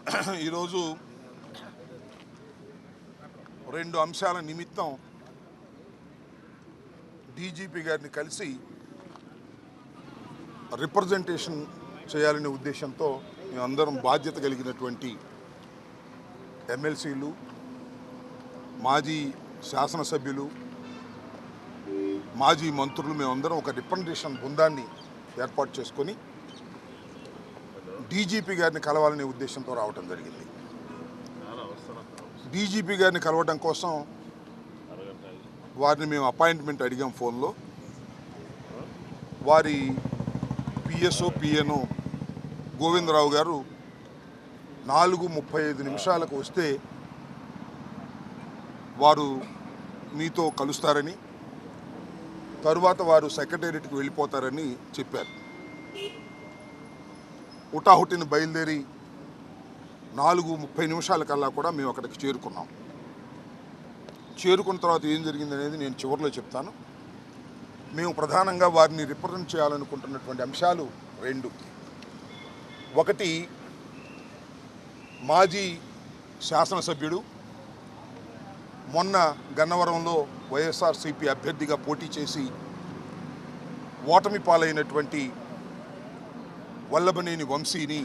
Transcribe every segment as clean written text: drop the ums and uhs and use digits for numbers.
ఈరోజు రెండు అంశాల నిమిత్తం డీజీపీ గారిని కలిసి రిప్రజెంటేషన్ చేయాలనే ఉద్దేశంతో మేమందరం బాధ్యత కలిగినటువంటి ఎమ్మెల్సీలు, మాజీ శాసనసభ్యులు, మాజీ మంత్రులు మేమందరం ఒక రిప్రజెంటేషన్ బృందాన్ని ఏర్పాటు చేసుకొని డీజీపీ గారిని కలవాలనే ఉద్దేశంతో రావడం జరిగింది. డీజీపీ గారిని కలవడం కోసం వారిని మేము అపాయింట్మెంట్ అడిగాం ఫోన్లో. వారి పిఎన్ఓ గోవిందరావు గారు 4:35 వస్తే వారు మీతో కలుస్తారని, తరువాత వారు సెక్రటేరియట్కి వెళ్ళిపోతారని చెప్పారు. హుటాహుటిని బయలుదేరి 4:30 కల్లా కూడా మేము అక్కడికి చేరుకున్నాం. చేరుకున్న తర్వాత ఏం జరిగింది అనేది నేను చివరిలో చెప్తాను. మేము ప్రధానంగా వారిని రిప్రజెంట్ చేయాలనుకుంటున్నటువంటి అంశాలు రెండు. ఒకటి, మాజీ శాసనసభ్యుడు, మొన్న గన్నవరంలో వైఎస్ఆర్సీపీ అభ్యర్థిగా పోటీ చేసి ఓటమి పాలైనటువంటి వల్లభనేని వంశీని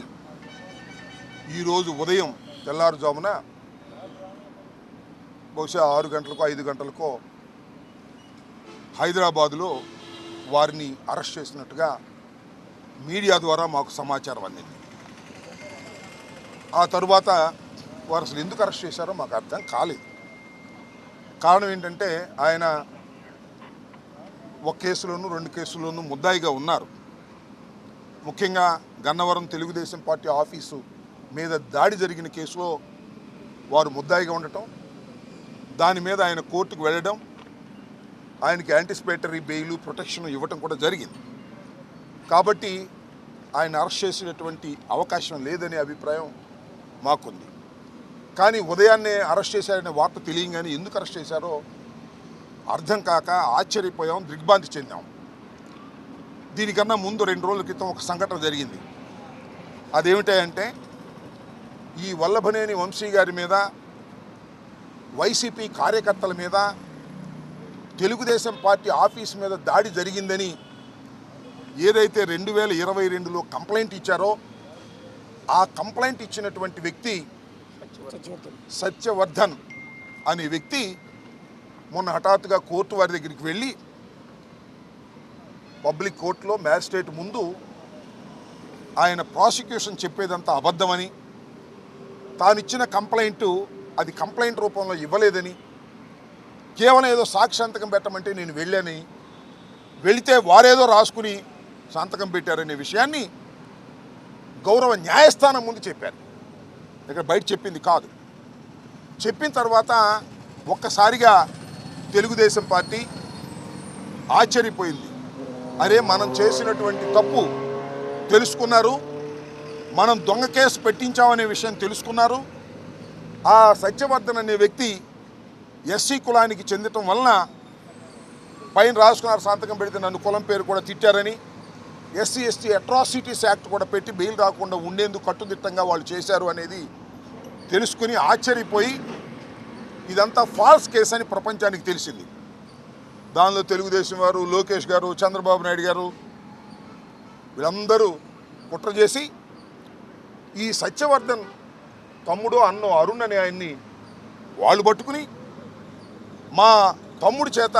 ఈరోజు ఉదయం తెల్లారుజామున బహుశా 6 గంటలకో 5 గంటలకో హైదరాబాదులో వారిని అరెస్ట్ చేసినట్టుగా మీడియా ద్వారా మాకు సమాచారం అందింది. ఆ తరువాత వారు అసలు ఎందుకు అరెస్ట్ చేశారో మాకు అర్థం కాలేదు. కారణం ఏంటంటే ఆయన ఒక కేసులోనూ 2 కేసుల్లోనూ ముద్దాయిగా ఉన్నారు. ముఖ్యంగా గన్నవరం తెలుగుదేశం పార్టీ ఆఫీసు మీద దాడి జరిగిన కేసులో వారు ముద్దాయిగా ఉండటం, దాని మీద ఆయన కోర్టుకు వెళ్ళడం, ఆయనకి యాంటిసిపేటరీ బెయిల్, ప్రొటెక్షన్ ఇవ్వటం కూడా జరిగింది. కాబట్టి ఆయన అరెస్ట్ చేసేటటువంటి అవకాశం లేదనే అభిప్రాయం మాకుంది. కానీ ఉదయాన్నే అరెస్ట్ చేశారనే వార్త తెలియగానే ఎందుకు అరెస్ట్ చేశారో అర్థం కాక ఆశ్చర్యపోయాం, దిగ్భ్రాంతి చెందాం. దీనికన్నా ముందు 2 రోజుల క్రితం ఒక సంఘటన జరిగింది. అదేమిటంటే, ఈ వల్లభనేని వంశీ గారి మీద, వైసీపీ కార్యకర్తల మీద, తెలుగుదేశం పార్టీ ఆఫీస్ మీద దాడి జరిగిందని ఏదైతే 2022లో కంప్లైంట్ ఇచ్చారో ఆ కంప్లైంట్ ఇచ్చినటువంటి వ్యక్తి సత్యవర్ధన్ అనే వ్యక్తి మొన్న హఠాత్తుగా కోర్టు వారి దగ్గరికి వెళ్ళి పబ్లిక్ కోర్టులో మ్యాజిస్ట్రేట్ ముందు ఆయన ప్రాసిక్యూషన్ చెప్పేదంతా అబద్ధమని, తానిచ్చిన కంప్లైంట్ అది కంప్లైంట్ రూపంలో ఇవ్వలేదని, కేవలం ఏదో సాక్షి సంతకం పెట్టమంటే నేను వెళ్ళానని, వెళితే వారేదో రాసుకుని సంతకం పెట్టారనే విషయాన్ని గౌరవ న్యాయస్థానం ముందు చెప్పారు. ఇక్కడ బయట చెప్పింది కాదు. చెప్పిన తర్వాత ఒక్కసారిగా తెలుగుదేశం పార్టీ ఆశ్చర్యపోయింది. అరే, మనం చేసినటువంటి తప్పు తెలుసుకున్నారు, మనం దొంగ కేసు పెట్టించామనే విషయం తెలుసుకున్నారు. ఆ సత్యవర్ధన్ అనే వ్యక్తి ఎస్సీ కులానికి చెందటం వలన పైన రాసుకున్నారు, సంతకం పెడితే నన్ను కులం పేరు కూడా తిట్టారని, SC/ST అట్రాసిటీస్ యాక్ట్ కూడా పెట్టి బెయిల్ రాకుండా ఉండేందుకు కట్టుదిట్టంగా వాళ్ళు చేశారు అనేది తెలుసుకుని ఆశ్చర్యపోయి ఇదంతా ఫాల్స్ కేసు అని ప్రపంచానికి తెలిసింది. దానిలో తెలుగుదేశం వారు, లోకేష్ గారు, చంద్రబాబు నాయుడు గారు వీళ్ళందరూ కుట్ర చేసి ఈ సత్యవర్ధన్ తమ్ముడు అన్నో అరుణ్ అనే ఆయన్ని వాళ్ళు పట్టుకుని మా తమ్ముడి చేత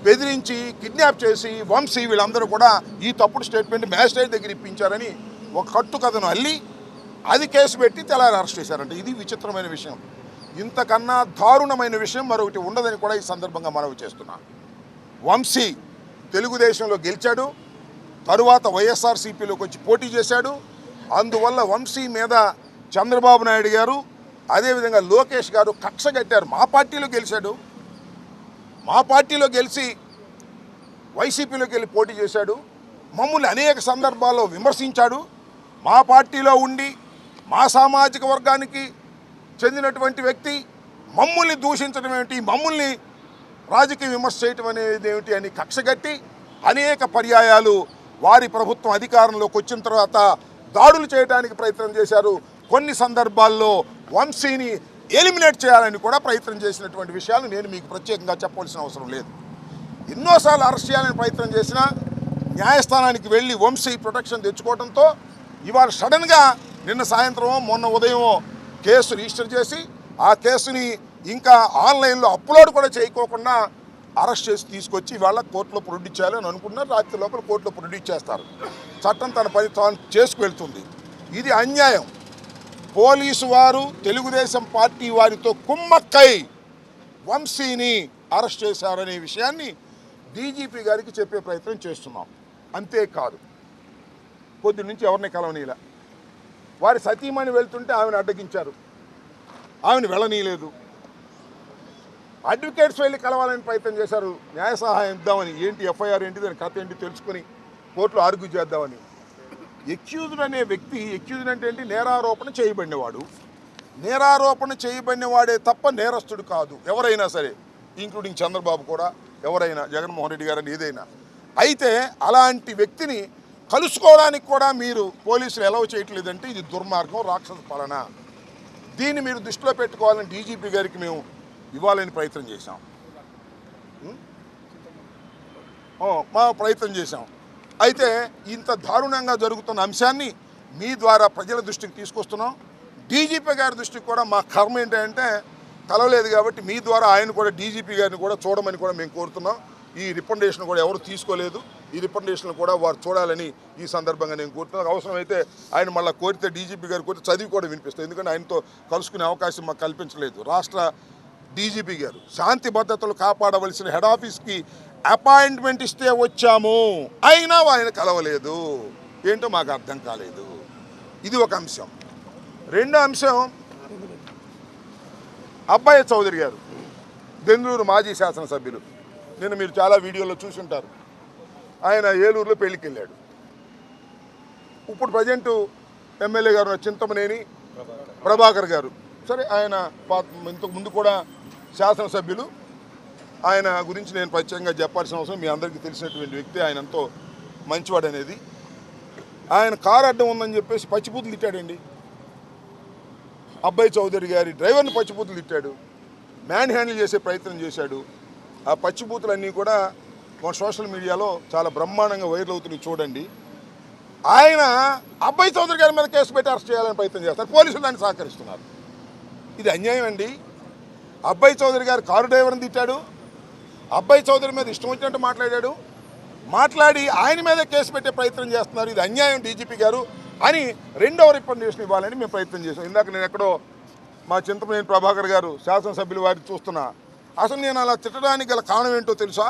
బెదిరించి కిడ్నాప్ చేసి వంశీ వీళ్ళందరూ కూడా ఈ తప్పుడు స్టేట్మెంట్ మ్యాజిస్ట్రేట్ దగ్గర ఇప్పించారని ఒక కట్టుకథను అల్లి అది కేసు పెట్టి తెల్లారి అరెస్ట్ చేశారంట. ఇది విచిత్రమైన విషయం. ఇంతకన్నా దారుణమైన విషయం మరొకటి ఉండదని కూడా ఈ సందర్భంగా మనవి చేస్తున్నా. వంశీ తెలుగుదేశంలో గెలిచాడు, తరువాత వైఎస్ఆర్సీపీలోకి వచ్చి పోటీ చేశాడు. అందువల్ల వంశీ మీద చంద్రబాబు నాయుడు గారు, అదేవిధంగా లోకేష్ గారు కక్ష కట్టారు. మా పార్టీలో గెలిచాడు, మా పార్టీలో గెలిచి వైసీపీలోకి వెళ్ళి పోటీ చేశాడు, మమ్మల్ని అనేక సందర్భాల్లో విమర్శించాడు. మా పార్టీలో ఉండి మా సామాజిక వర్గానికి చెందినటువంటి వ్యక్తి మమ్మల్ని దూషించడం ఏమిటి, మమ్మల్ని రాజకీయ విమర్శ చేయటం అనేది ఏమిటి అని కక్షగట్టి అనేక పర్యాయాలు వారి ప్రభుత్వం అధికారంలోకి వచ్చిన తర్వాత దాడులు చేయడానికి ప్రయత్నం చేశారు. కొన్ని సందర్భాల్లో వంశీని ఎలిమినేట్ చేయాలని కూడా ప్రయత్నం చేసినటువంటి విషయాలు నేను మీకు ప్రత్యేకంగా చెప్పవలసిన అవసరం లేదు. ఎన్నోసార్లు అరెస్ట్ చేయాలని ప్రయత్నం చేసినా న్యాయస్థానానికి వెళ్ళి వంశీ ప్రొటెక్షన్ తెచ్చుకోవడంతో ఇవాళ సడన్గా నిన్న సాయంత్రమో మొన్న ఉదయమో కేసు రిజిస్టర్ చేసి ఆ కేసుని ఇంకా ఆన్లైన్లో అప్లోడ్ కూడా చేయకోకుండా అరెస్ట్ చేసి తీసుకొచ్చి ఇవాళ కోర్టులో ప్రొడ్యూస్ చేయాలని అనుకుంటున్నారు. రాత్రి లోపల కోర్టులో ప్రొడ్యూస్ చేస్తారు. చట్టం తన పని తాను చేసుకువెళ్తుంది. ఇది అన్యాయం. పోలీసు వారు తెలుగుదేశం పార్టీ వారితో కుమ్మక్కై వంశీని అరెస్ట్ చేశారనే విషయాన్ని డీజీపీ గారికి చెప్పే ప్రయత్నం చేస్తున్నాం. అంతేకాదు, కొద్ది నుంచి ఎవరిని కలవనీలా. వారి సతీమణి వెళ్తుంటే ఆమెను అడ్డగించారు, ఆమెను వెళ్ళనీయలేదు. అడ్వకేట్స్ వెళ్ళి కలవాలని ప్రయత్నం చేశారు, న్యాయ సహాయం ఇద్దామని. ఏంటి ఎఫ్ఐఆర్ ఏంటి, దాని కథ ఏంటి తెలుసుకొని కోర్టులో ఆర్గ్యూ చేద్దామని. ఎక్యూజ్డ్ అనే వ్యక్తి, ఎక్యూజ్డ్ అంటే ఏంటి, నేరారోపణ చేయబడినవాడు. నేరారోపణ చేయబడినవాడే తప్ప నేరస్తుడు కాదు ఎవరైనా సరే, ఇంక్లూడింగ్ చంద్రబాబు కూడా, ఎవరైనా, జగన్మోహన్ రెడ్డి గారని ఏదైనా. అయితే అలాంటి వ్యక్తిని కలుసుకోవడానికి కూడా మీరు పోలీసులు ఎలవ్ చేయట్లేదంటే ఇది దుర్మార్గం, రాక్షస పాలన. దీన్ని మీరు దృష్టిలో పెట్టుకోవాలని డీజీపీ గారికి మేము ఇవ్వాలని ప్రయత్నం చేశాం. మా ప్రయత్నం చేశాం. అయితే ఇంత దారుణంగా జరుగుతున్న అంశాన్ని మీ ద్వారా ప్రజల దృష్టికి తీసుకొస్తున్నాం. డీజీపీ గారి దృష్టికి కూడా మా కర్మ ఏంటంటే కలవలేదు కాబట్టి మీ ద్వారా ఆయన కూడా డీజీపీ గారిని కూడా చూడమని కూడా మేము కోరుతున్నాం. ఈ రికమెండేషన్ కూడా ఎవరు తీసుకోలేదు. ఈ రికమెండేషన్ కూడా వారు చూడాలని ఈ సందర్భంగా నేను కోరుతున్నాను. అవసరమైతే ఆయన మళ్ళీ కోరితే డీజీపీ గారు కోరితే చదివి కూడా వినిపిస్తాను. ఎందుకంటే ఆయనతో కలుసుకునే అవకాశం మాకు కల్పించలేదు. రాష్ట్ర డీజీపీ గారు శాంతి భద్రతలు కాపాడవలసిన హెడ్ ఆఫీస్కి అపాయింట్మెంట్ ఇస్తే వచ్చాము, అయినా ఆయన కలవలేదు. ఏంటో మాకు అర్థం కాలేదు. ఇది ఒక అంశం. రెండో అంశం, అబ్బాయి చౌదరి గారు, బెంగళూరు మాజీ శాసనసభ్యులు. నిన్న మీరు చాలా వీడియోలో చూసుంటారు. ఆయన ఏలూరులో పెళ్లికి వెళ్ళాడు. ఇప్పుడు ప్రజెంటు ఎమ్మెల్యే గారు చింతమనేని ప్రభాకర్ గారు, సరే ఆయన ఇంతకు ముందు కూడా శాసనసభ్యులు. ఆయన గురించి నేను ప్రత్యేకంగా చెప్పాల్సిన అవసరం, మీ అందరికీ తెలిసినటువంటి వ్యక్తి. ఆయన ఎంతో మంచివాడు అనేది. ఆయన కారు అడ్డం ఉందని చెప్పేసి పచ్చిబూతులు తిట్టాడండి. అబ్బాయి చౌదరి గారి డ్రైవర్ని పచ్చిబూతులు తిట్టాడు, మ్యాన్ హ్యాండిల్ చేసే ప్రయత్నం చేశాడు. ఆ పచ్చిబూతులన్నీ కూడా మన సోషల్ మీడియాలో చాలా బ్రహ్మాండంగా వైరల్ అవుతున్నాయి, చూడండి. ఆయన అబ్బాయి చౌదరి గారి మీద కేసు పెట్టి అరెస్ట్ చేయాలని ప్రయత్నం చేస్తారు, పోలీసులు దాన్ని సహకరిస్తున్నారు. ఇది అన్యాయం అండి. అబ్బాయి చౌదరి గారు కారు డ్రైవర్ని తిట్టాడు, అబ్బాయి చౌదరి మీద ఇష్టం వచ్చినట్టు మాట్లాడి ఆయన మీద కేసు పెట్టే ప్రయత్నం చేస్తున్నారు. ఇది అన్యాయం డీజీపీ గారు అని రెండవ రికమెండేషన్ ఇవ్వాలని మేము ప్రయత్నం చేసాం. ఇందాక నేను ఎక్కడో మా చింతమనేని ప్రభాకర్ గారు శాసనసభ్యులు వారిని చూస్తున్నా. అసలు నేను అలా తిట్టడానికి గల కారణం ఏంటో తెలుసా,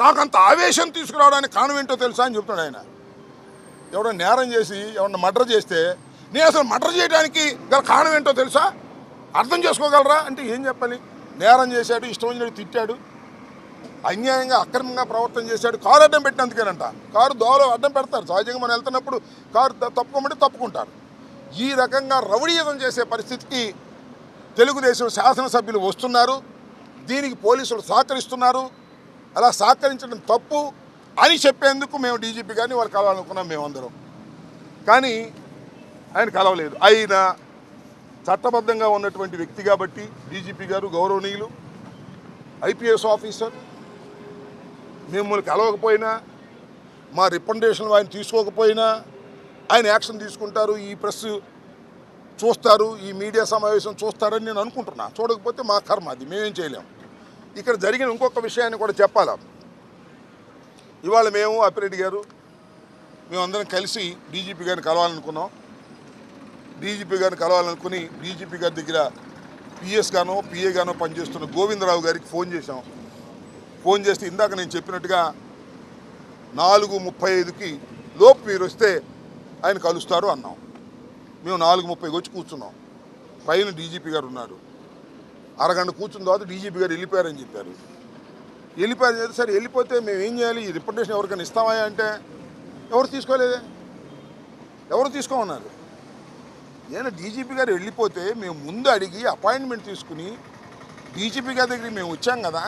నాకు అంత ఆవేశం తీసుకురావడానికి కారణం ఏంటో తెలుసా అని చెప్తున్నాడు ఆయన. ఎవడో నేరం చేసి ఎవరన్నా మర్డర్ చేస్తే నేను అసలు మర్డర్ చేయడానికి గల కారణం ఏంటో తెలుసా, అర్థం చేసుకోగలరా అంటే ఏం చెప్పాలి. నేరం చేశాడు, ఇష్టం వచ్చినట్టు తిట్టాడు, అన్యాయంగా అక్రమంగా ప్రవర్తన చేశాడు. కారు అడ్డం పెట్టినందుకేనంట. కారు దోవలో అడ్డం పెడతారు, సహజంగా మనం వెళ్తున్నప్పుడు కారు తప్పుకోమంటే తప్పుకుంటారు. ఈ రకంగా రౌడీయుధం చేసే పరిస్థితికి తెలుగుదేశం శాసనసభ్యులు వస్తున్నారు. దీనికి పోలీసులు సహకరిస్తున్నారు. అలా సహకరించడం తప్పు అని చెప్పేందుకు మేము డీజీపీ గారిని వాళ్ళు కలవాలనుకున్నాం మేమందరం. కానీ ఆయన కలవలేదు. అయినా చట్టబద్ధంగా ఉన్నటువంటి వ్యక్తి కాబట్టి డీజీపీ గారు గౌరవనీయులు, ఐపీఎస్ ఆఫీసర్, మిమ్మల్ని కలవకపోయినా, మా రికమెండేషన్లు ఆయన తీసుకోకపోయినా ఆయన యాక్షన్ తీసుకుంటారు, ఈ ప్రెస్ చూస్తారు, ఈ మీడియా సమావేశం చూస్తారని నేను అనుకుంటున్నా. చూడకపోతే మా కర్మ, అది మేమేం చేయలేం. ఇక్కడ జరిగిన ఇంకొక విషయాన్ని కూడా చెప్పాలా. ఇవాళ మేము అప్పిరెడ్డి గారు మేమందరం కలిసి డీజీపీ గారిని కలవాలనుకున్నాం. డీజీపీ గారిని కలవాలనుకుని డీజీపీ గారి దగ్గర పిఎస్ గానో పిఏ గానో పనిచేస్తున్న గోవిందరావు గారికి ఫోన్ చేశాం. ఫోన్ చేస్తే ఇందాక నేను చెప్పినట్టుగా 4:35కి లోపు మీరు వస్తే ఆయన కలుస్తారు అన్నాం. మేము 4:30కి వచ్చి కూర్చున్నాం. పైన డీజీపీ గారు ఉన్నారు. అరగంట కూర్చున్న తర్వాత డీజీపీ గారు వెళ్ళిపోయారని చెప్పారు. వెళ్ళిపోయారని చెప్తే సరే వెళ్ళిపోతే మేము ఏం చేయాలి, ఈ రిప్రజెంటేషన్ ఎవరికైనా ఇస్తామా అంటే ఎవరు తీసుకోలేదే, ఎవరు తీసుకోమన్నారు. ఏదైనా డీజీపీ గారు వెళ్ళిపోతే మేము ముందు అడిగి అపాయింట్మెంట్ తీసుకుని డీజీపీ గారి దగ్గరికి మేము వచ్చాం కదా.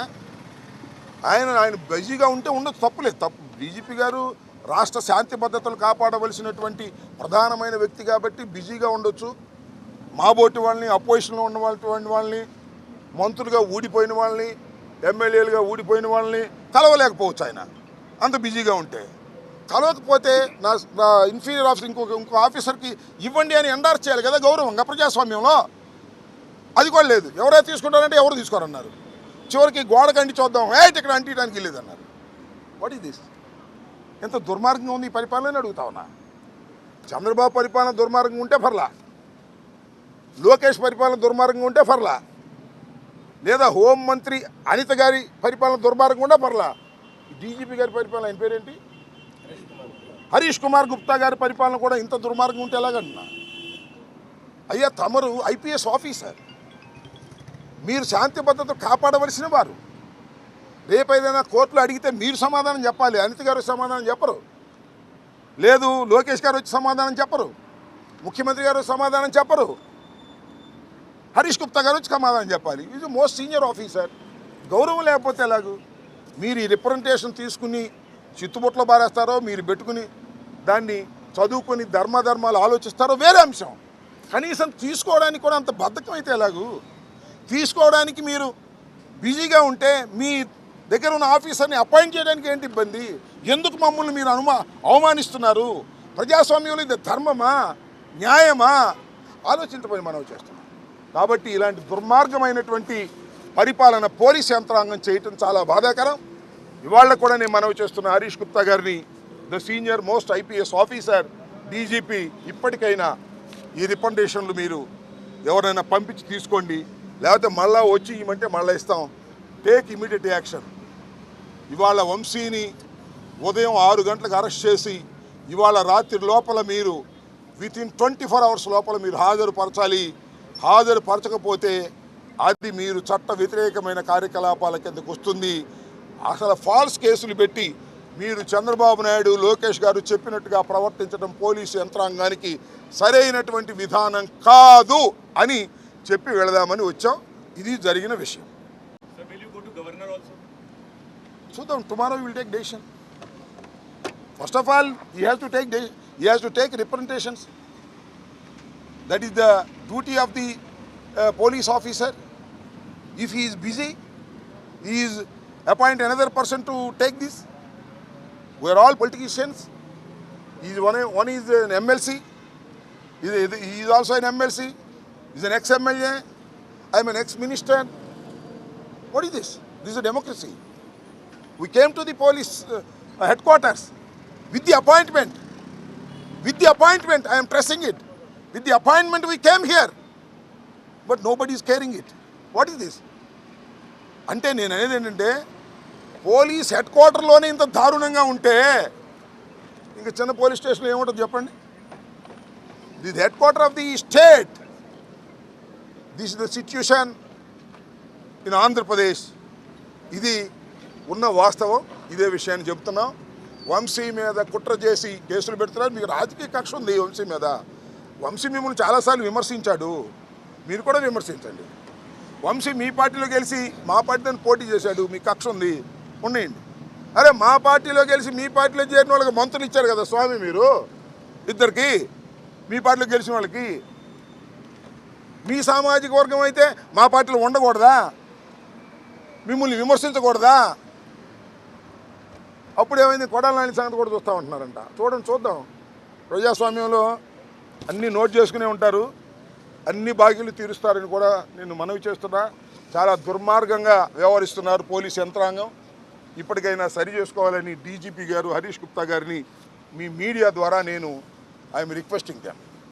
ఆయన బిజీగా ఉంటే ఉండదు, తప్పులేదు. డీజీపీ గారు రాష్ట్ర శాంతి భద్రతలు కాపాడవలసినటువంటి ప్రధానమైన వ్యక్తి కాబట్టి బిజీగా ఉండొచ్చు. మాబోటి వాళ్ళని, అపోజిషన్లో ఉన్న వాళ్ళని, మంత్రులుగా ఊడిపోయిన వాళ్ళని, ఎమ్మెల్యేలుగా ఊడిపోయిన వాళ్ళని కలవలేకపోవచ్చు ఆయన అంత బిజీగా ఉంటే. కలవకపోతే నా ఇన్ఫీరియర్ ఆఫీసర్ ఇంకో ఆఫీసర్కి ఇవ్వండి అని ఎండార్స్ చేయాలి కదా గౌరవంగా ప్రజాస్వామ్యంలో. అది కూడా లేదు. ఎవరైతే తీసుకుంటారంటే ఎవరు తీసుకోరన్నారు. చివరికి గోడకు అంటి చూద్దాం, ఇక్కడ అంటియడానికి వెళ్ళేదన్నారు. What is this? ఎంత దుర్మార్గంగా ఉంది ఈ పరిపాలన అడుగుతా ఉన్నా. చంద్రబాబు పరిపాలన దుర్మార్గంగా ఉంటే పర్లా, లోకేష్ పరిపాలన దుర్మార్గంగా ఉంటే పర్లా, లేదా హోంమంత్రి అనిత గారి పరిపాలన దుర్మార్గంగా ఉంటే పర్లా, డీజీపీ గారి పరిపాలన ఆయన పేరేంటి, హరీష్ కుమార్ గుప్తా గారి పరిపాలన కూడా ఇంత దుర్మార్గం ఉంటే ఎలాగన్నా? అయ్యా, తమరు ఐపీఎస్ ఆఫీసర్, మీరు శాంతి భద్రత కాపాడవలసిన వారు. రేపు ఏదైనా కోర్టులో అడిగితే మీరు సమాధానం చెప్పాలి. అనిత గారు సమాధానం చెప్పరు, లేదు లోకేష్ గారు వచ్చి సమాధానం చెప్పరు, ముఖ్యమంత్రి గారు సమాధానం చెప్పరు, హరీష్ గుప్తా గారు వచ్చి సమాధానం చెప్పాలి. Is most senior officer. గౌరవం లేకపోతే ఎలాగూ? మీరు ఈ రిప్రజెంటేషన్ తీసుకుని చిత్తుబొట్లో బారేస్తారో, మీరు పెట్టుకుని దాన్ని చదువుకొని ధర్మాలు ఆలోచిస్తారో వేరే అంశం. కనీసం తీసుకోవడానికి కూడా అంత బద్ధకం అయితే ఎలాగూ? తీసుకోవడానికి మీరు బిజీగా ఉంటే మీ దగ్గర ఉన్న ఆఫీసర్ని అపాయింట్ చేయడానికి ఏంటి ఇబ్బంది? ఎందుకు మమ్మల్ని మీరు అవమానిస్తున్నారు? ప్రజాస్వామ్యంలో ఇది ధర్మమా, న్యాయమా? ఆలోచించబోయి మనం చేస్తున్నాం. కాబట్టి ఇలాంటి దుర్మార్గమైనటువంటి పరిపాలన పోలీస్ యంత్రాంగం చేయటం చాలా బాధాకరం. ఇవాళ కూడా నేను మనవి చేస్తున్న హరీష్ గుప్తా గారిని, the senior most IPS officer, DGP, ఇప్పటికైనా ఈ రికమెండేషన్లు మీరు ఎవరైనా పంపించి తీసుకోండి, లేకపోతే మళ్ళా వచ్చి ఇవ్వమంటే మళ్ళీ ఇస్తాం. Take immediate action. ఇవాళ వంశీని ఉదయం 6 గంటలకు అరెస్ట్ చేసి ఇవాళ రాత్రి లోపల మీరు వితిన్ 24 అవర్స్ లోపల మీరు హాజరుపరచాలి. హాజరుపరచకపోతే అది మీరు చట్ట వ్యతిరేకమైన కార్యకలాపాల కిందకు వస్తుంది. అసలు ఫాల్స్ కేసులు పెట్టి మీరు చంద్రబాబు నాయుడు, లోకేష్ గారు చెప్పినట్టుగా ప్రవర్తించడం పోలీసు యంత్రాంగానికి సరైనటువంటి విధానం కాదు అని చెప్పి వెళదామని వచ్చాం. ఇది జరిగిన విషయం. చూద్దాం, tomorrow will take decision. First of all he has to take representations. That is the duty of the police officer. If he is busy, he is appoint another person to take this. We are all politicians. One is an MLC. He is also an MLC. He is an ex-MLA. I am an ex-minister. What is this? This is a democracy. We came to the police headquarters with the appointment. I am pressing it. With the appointment we came here. But nobody is carrying it. What is this? అంటే నేను అనేది ఏంటంటే, police head క్వార్టర్లోనే ఇంత దారుణంగా ఉంటే ఇంకా చిన్న police స్టేషన్లో ఏముంటుంది చెప్పండి? The head quarter of the state. This is the situation in Andhra Pradesh. ఇది ఉన్న వాస్తవం. ఇదే విషయాన్ని చెబుతున్నాం. వంశీ మీద కుట్ర చేసి కేసులు పెడుతున్నారు. మీకు రాజకీయ కక్ష ఉంది వంశీ మీద. వంశీ మిమ్మల్ని చాలాసార్లు విమర్శించాడు, మీరు కూడా విమర్శించండి. వంశీ మీ పార్టీలో గెలిచి మా పార్టీతో పోటీ చేశాడు, మీకు కక్ష ఉంది, ఉండేయండి. అరే మా పార్టీలో గెలిచి మీ పార్టీలో చేరిన వాళ్ళకి మంత్రులు ఇచ్చారు కదా స్వామి మీరు, ఇద్దరికి మీ పార్టీలో గెలిచిన వాళ్ళకి. మీ సామాజిక వర్గం అయితే మా పార్టీలో ఉండకూడదా? మిమ్మల్ని విమర్శించకూడదా? అప్పుడు ఏమైంది? కొడాలి నాని సంగతి కూడా చూస్తూ ఉంటున్నారంట. చూద్దాం. ప్రజాస్వామ్యంలో అన్నీ నోట్ చేసుకునే ఉంటారు, అన్ని బాకీలు తీరుస్తారని కూడా నేను మనవి చేస్తున్నా. చాలా దుర్మార్గంగా వ్యవహరిస్తున్నారు పోలీస్ యంత్రాంగం. ఇప్పటికైనా సరి చేసుకోవాలని డీజీపీ గారు హరీష్ గుప్తా గారిని మీ మీడియా ద్వారా నేను ఐఎమ్ రిక్వెస్టింగ్ దెమ్.